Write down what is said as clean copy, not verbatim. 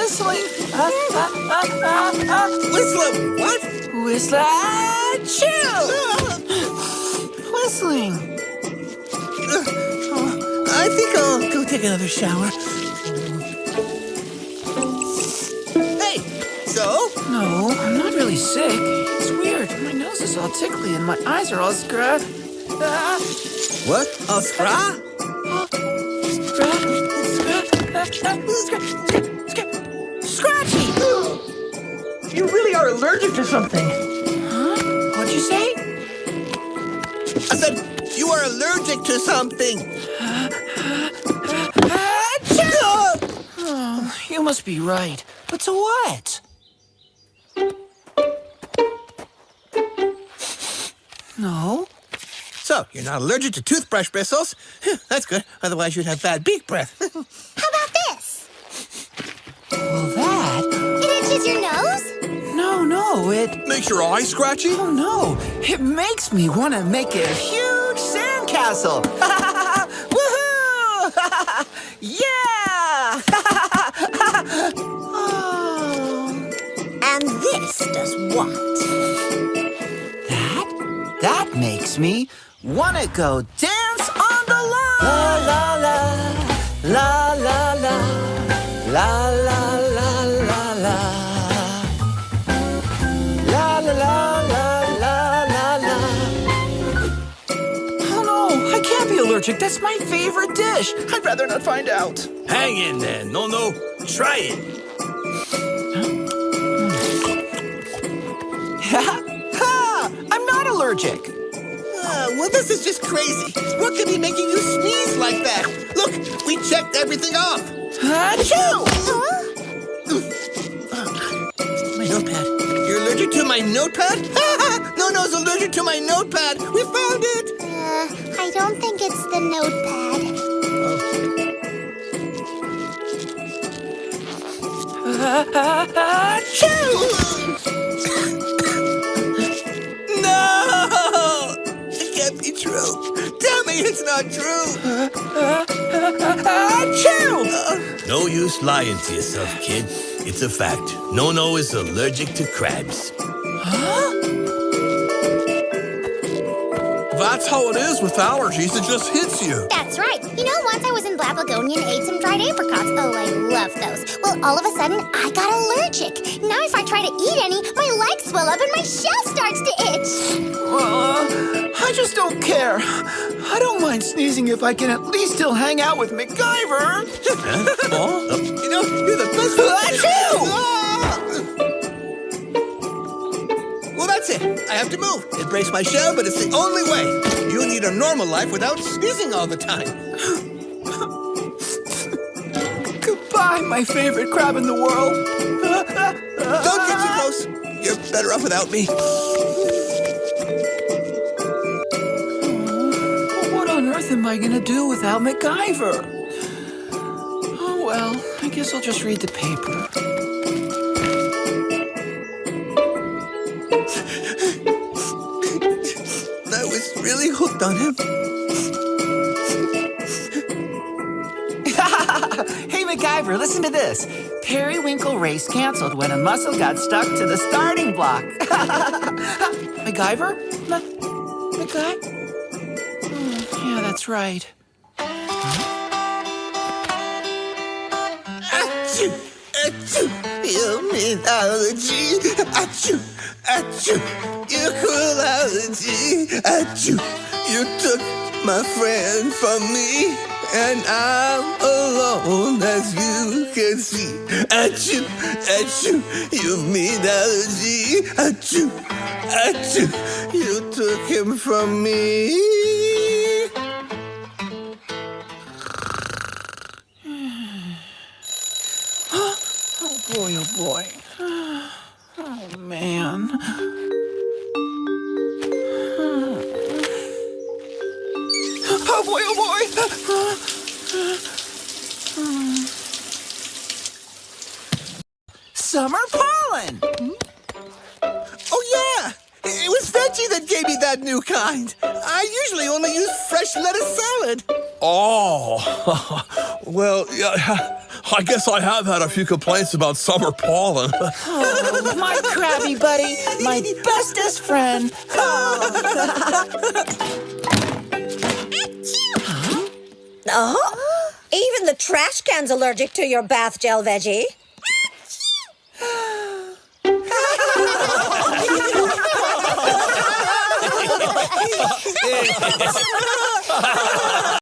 whistling. Whistling what? Whistler, achoo! Whistling. I think I'll go take another shower. Hey, so? No, I'm not really sick. It's weird. My nose is all tickly and my eyes are all What? Oh, scra? Scratchy! You really are allergic to something. Huh? What'd you say? I said, you are allergic to something. Oh, you must be right. But to what? No. So, you're not allergic to toothbrush bristles? That's good. Otherwise, you'd have bad beak breath. How about this? Well, that... It itches your nose? No, it... Makes your eyes scratchy? Oh, no. It makes me want to make a huge sandcastle. Woohoo! Yeah! Oh. And this does what? That makes me want to go dance on the lawn. La, la, la, la, la, la, la, la, la, la, la, la, la, la, la, la. Oh, no, I can't be allergic. That's my favorite dish. I'd rather not find out. Hang in there, no. Try it. I'm not allergic. Well, this is just crazy. What could be making you sneeze like that? Look, we checked everything off. Achoo! My notepad. You're allergic to my notepad? No's allergic to my notepad. We found it. I don't think it's the notepad. No! It can't be true. Tell me it's not true. No use lying to yourself, kid. It's a fact. No is allergic to crabs. That's how it is with allergies. It just hits you. That's right. You know, once I was in Blapagonia and ate some dried apricots. Oh, I love those. Well, all of a sudden, I got allergic. Now if I try to eat any, my legs swell up and my shell starts to itch. I just don't care. I don't mind sneezing if I can at least still hang out with Magaiver. You know, you're the best. Well, that's it. I have to move. It breaks my shell, but it's the only way. You need a normal life without sneezing all the time. Goodbye, my favorite crab in the world. Don't get too close. You're better off without me. What on earth am I gonna do without Magaiver? Oh, well, I guess I'll just read the paper. I was really hooked on him. Hey, Magaiver, listen to this. Periwinkle race canceled when a mussel got stuck to the starting block. Magaiver? Magaiver? Yeah, that's right. Achoo! Achoo! You mean allergy? Achoo! Achoo! You cruel allergy! Achoo! You took my friend from me, and I'm alone as you can see. Achoo! Achoo! You mean allergy? Achoo! Achoo! You took him from me. Boy, oh boy. Oh, man. Oh boy, oh boy. Summer pollen. Oh, yeah! It was Veggie that gave me that new kind. I usually only use fresh lettuce salad. Oh, well, yeah, I guess I have had a few complaints about summer pollen. Oh, my crabby buddy, my bestest friend. Oh, even the trash can's allergic to your bath gel veggie.